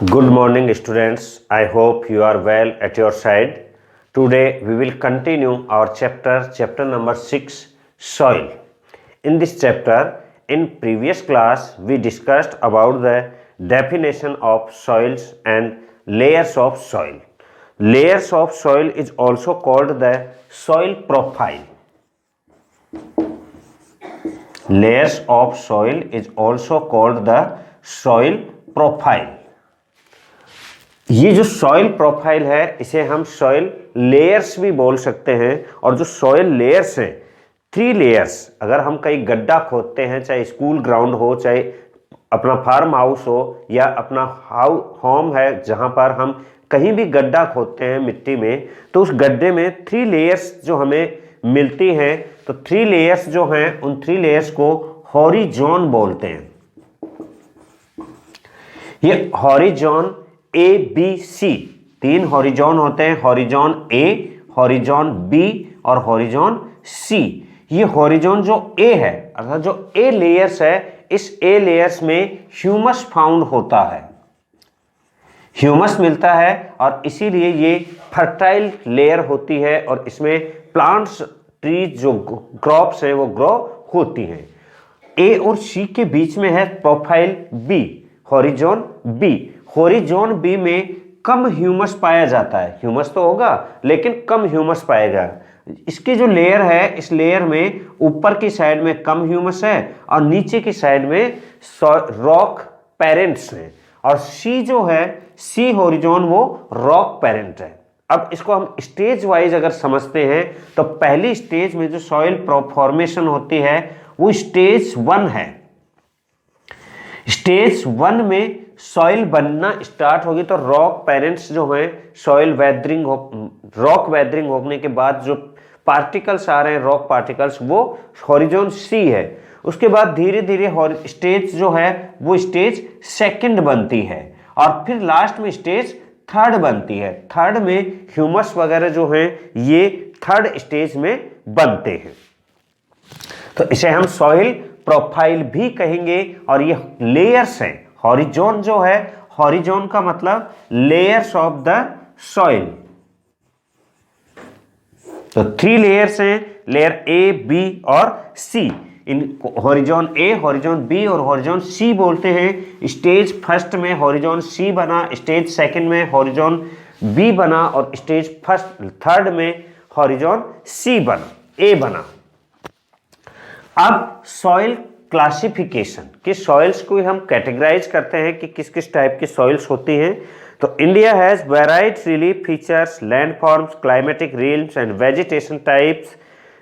Good morning students, I hope you are well at your side. Today we will continue our chapter number 6, soil. In this chapter, in previous class we discussed about the definition of soils and layers of soil. Layers of soil is also called the soil profile. Layers of soil is also called the soil profile. ये जो soil profile है इसे हम soil layers भी बोल सकते हैं। और जो सॉइल लेयर्स हैं, 3 लेयर्स, अगर हम कहीं गड्ढा खोदते हैं, चाहे स्कूल ग्राउंड हो, चाहे अपना फार्म हाउस हो या अपना होम है, जहां पर हम कहीं भी गड्ढा खोदते हैं मिट्टी में, तो उस गड्ढे में 3 लेयर्स जो हमें मिलती हैं, तो 3 लेयर्स जो हैं उन 3 लेयर्स को हॉरिजॉन बोलते हैं। ये horizon A B C 3 horizon होते हैं, हॉरिजॉन ए, हॉरिजॉन बी और हॉरिजॉन सी। ये हॉरिजॉन जो ए है, अर्थात जो ए लेयर्स है, इस ए लेयर्स में ह्यूमस फाउंड होता है, ह्यूमस मिलता है और इसीलिए ये फर्टाइल लेयर होती है और इसमें प्लांट्स, ट्रीज, जो क्रॉप्स हैं वो ग्रो होती हैं। ए और सी के बीच में है profile B, horizon B. Horizon B में कम ह्यूमस पाया जाता है, ह्यूमस तो होगा लेकिन कम ह्यूमस पाएगा। इसकी जो लेयर है, इस लेयर में ऊपर की साइड में कम ह्यूमस है और नीचे की साइड में रॉक पेरेंट्स हैं। और सी जो है, सी हॉरिजॉन, वो रॉक पेरेंट है। अब इसको हम स्टेज वाइज अगर समझते हैं तो पहली स्टेज में जो सॉइल फॉर्मेशन होती है वो स्टेज 1 है। स्टेज 1 में सॉइल बनना स्टार्ट होगी तो रॉक पेरेंट्स जो हैं, सॉइल वेदरिंग, रॉक वेदरिंग होने के बाद जो पार्टिकल्स आ रहे हैं, रॉक पार्टिकल्स, वो हॉरिजॉन सी है। उसके बाद धीरे धीरे स्टेज जो है वो स्टेज 2 बनती है और फिर लास्ट में स्टेज 3 बनती है। 3 में ह्यूमस वगैरह जो हैं ये 3rd स्टेज में बनते हैं। तो इसे हम सॉइल प्रोफाइल भी कहेंगे। और ये लेयर्स हैं, हॉरिजॉन जो है, हॉरिजॉन का मतलब लेयर्स ऑफ द सॉइल। तो 3 लेयर्स हैं, लेयर ए, बी और सी। इन हॉरिजॉन ए, हॉरिजॉन बी और हॉरिजॉन सी बोलते हैं। स्टेज 1 में हॉरिजॉन सी बना, स्टेज 2 में हॉरिजॉन बी बना और स्टेज 3rd में हॉरिजॉन सी बना, ए बना। अब सॉइल क्लासिफिकेशन, कि सॉइल्स को हम कैटेगराइज करते हैं कि किस किस टाइप की सॉइल्स होती हैं। तो India has varied relief features, landforms, climatic realms and vegetation types.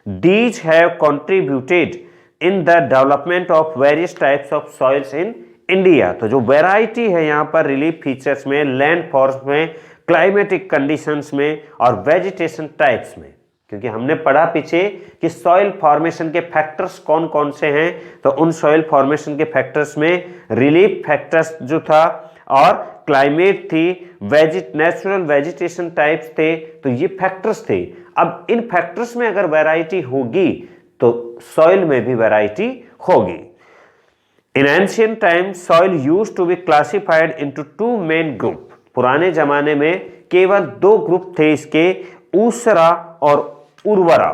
These have contributed in the development of various types of soils in India. तो जो वेराइटी है यहाँ पर रिलीफ फीचर्स में, लैंडफॉर्म्स में, क्लाइमेटिक कंडीशंस में और वेजिटेशन टाइप्स में, क्योंकि हमने पढ़ा पीछे कि सॉइल फॉर्मेशन के फैक्टर्स कौन कौन से हैं। तो उन सॉइल फॉर्मेशन के फैक्टर्स में रिलीफ फैक्टर्स जो था और क्लाइमेट थी, नेचुरल वेजिटेशन टाइप्स थे, तो ये फैक्टर्स थे। अब इन फैक्टर्स में अगर वैरायटी होगी तो सॉइल में भी वैरायटी होगी। In ancient time soil used to be classified into 2 main group. पुराने जमाने में केवल 2 ग्रुप थे इसके, ऊसरा और उर्वरा।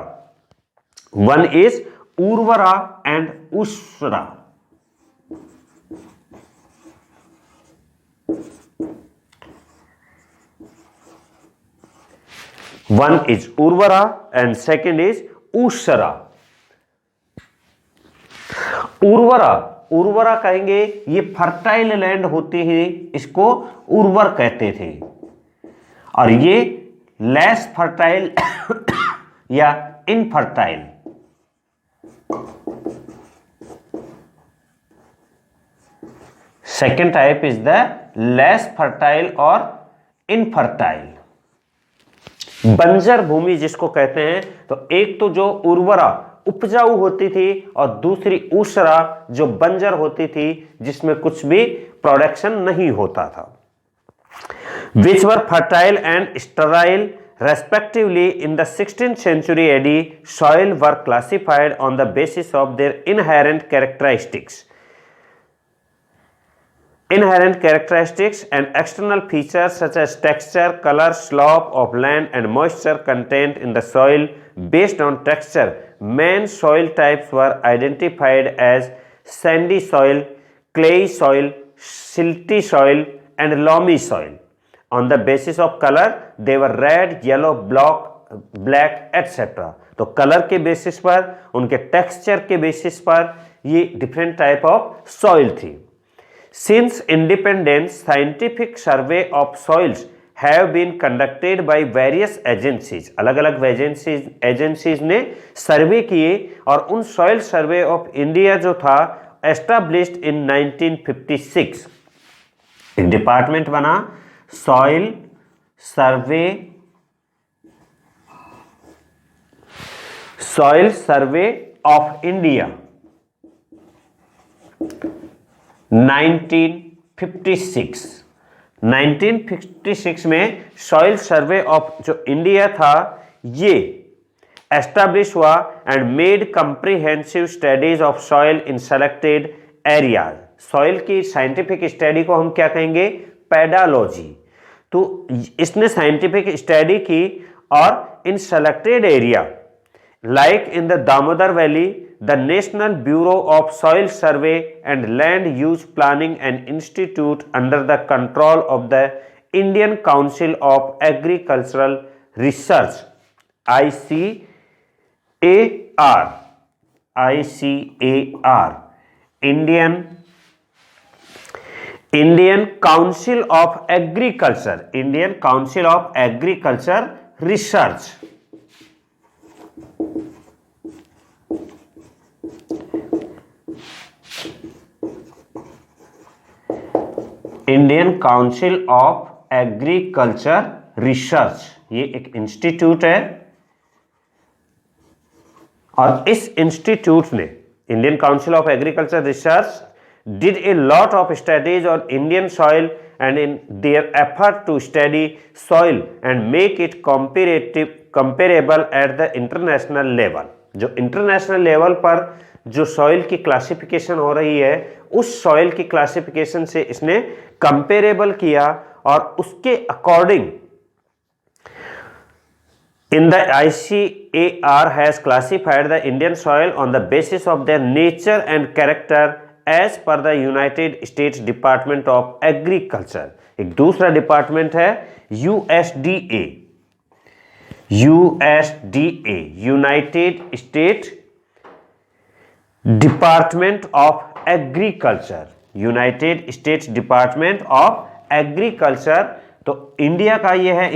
वन इज उर्वरा एंड ऊसरा। वन इज उर्वरा एंड सेकेंड इज ऊसरा। उर्वरा, उर्वरा कहेंगे, ये फर्टाइल लैंड होती है, इसको उर्वर कहते थे। और ये लेस फर्टाइल या infertile. Second type is the less fertile और इनफर्टाइल। बंजर भूमि जिसको कहते हैं, तो एक तो जो उर्वरा उपजाऊ होती थी और दूसरी ऊसरा जो बंजर होती थी, जिसमें कुछ भी प्रोडक्शन नहीं होता था। Which were fertile and sterile respectively in the 16th century AD, soil were classified on the basis of their inherent characteristics and external features such as texture, color, slope of land and moisture content in the soil. Based on texture, main soil types were identified as sandy soil, clayey soil, silty soil and loamy soil. On the basis of color, they were red, yellow, black, etc. तो colour के basis पर, उनके texture के basis पर ये different type of soil थी. Since independence, scientific survey of soils have been conducted by various agencies. अलग अलग एजेंसीज ने सर्वे किए और उन सॉइल सर्वे ऑफ इंडिया जो था established in 1956. एक डिपार्टमेंट बना सॉइल सर्वे ऑफ इंडिया 1956 में सॉइल सर्वे ऑफ जो इंडिया था ये एस्टैब्लिश हुआ and made comprehensive studies of soil in selected areas. Soil की साइंटिफिक स्टडी को हम क्या कहेंगे? पेडालॉजी. तो इसने साइंटिफिक स्टडी की और इन selected area like in the Damodar valley, the national bureau of soil survey and land use planning and institute under the control of the Indian council of agricultural research ICAR, Indian Council of Agriculture Research. Indian council of agriculture research ये एक institute है और इस institute ने Indian council of agriculture research did a lot of studies on Indian soil and in their effort to study soil and make it comparable at the international level. जो international level पर जो soil की classification हो रही है उस soil की classification से इसने कंपेरेबल किया और उसके according in the ICAR has classified the Indian soil on the basis of their nature and character as per the United States Department of Agriculture. एक दूसरा डिपार्टमेंट है USDA, United States Department of Agriculture, United States Department of Agriculture. तो India का ये है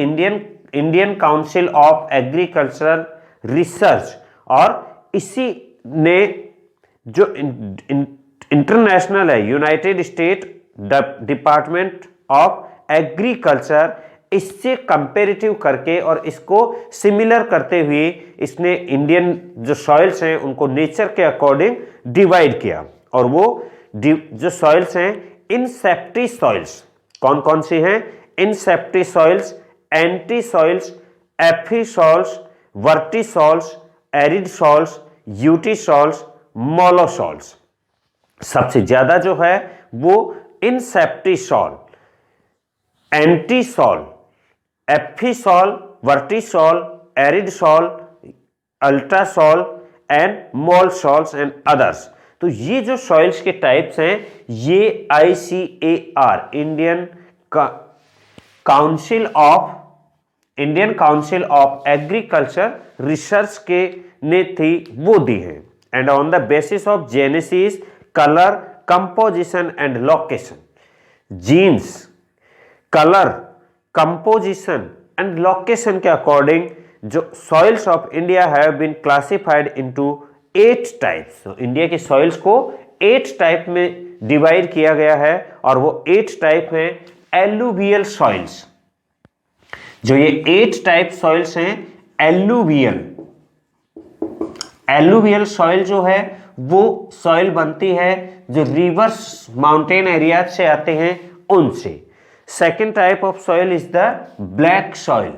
Indian council of agricultural research और इसी ने जो इंटरनेशनल है United state department of agriculture इससे कंपैरेटिव करके और इसको सिमिलर करते हुए इसने इंडियन जो सॉइल्स हैं उनको नेचर के अकॉर्डिंग डिवाइड किया और वो जो सॉइल्स हैं इनसेप्टी सॉइल्स कौन कौन सी हैं? Inceptisols, entisols, alfisols, vertisols, aridisols, ultisols, mollisols. सबसे ज्यादा जो है वो inceptisol, entisol, alfisol, vertisol, arid soil, ultra soil and mollisols and others. तो ये जो सॉइल्स के types हैं ये ICAR Indian council of agriculture research के ने थी वो दी है and on the basis of genesis, colour, composition and location. Jeans, colour, composition and location के अकॉर्डिंग जो soils of India have been classified into 8 types. तो इंडिया की सॉइल्स को 8 टाइप में डिवाइड किया गया है और वो 8 टाइप हैं एलुवियल सॉइल्स. जो ये 8 टाइप सॉइल्स हैं एलुवियल सॉइल जो है वो सॉइल बनती है जो रिवर्स माउंटेन एरिया से आते हैं उनसे. Second type of soil is the black soil.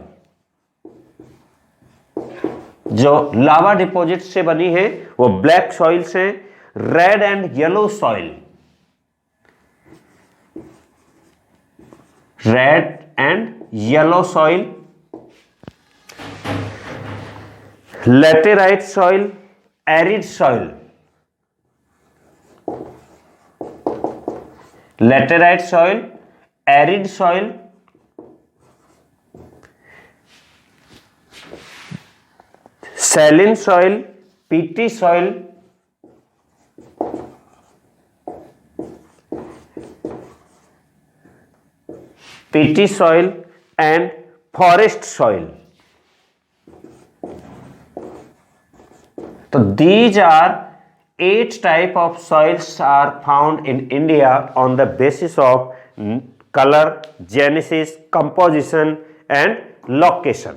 जो लावा डिपॉजिट से बनी है वो ब्लैक सॉइल्स हैं, red and yellow soil, red and yellow soil, laterite soil, arid soil, laterite soil, arid soil, saline soil, peaty soil, peaty soil and forest soil. So these are 8 type of soils are found in India on the basis of color, genesis, composition and location.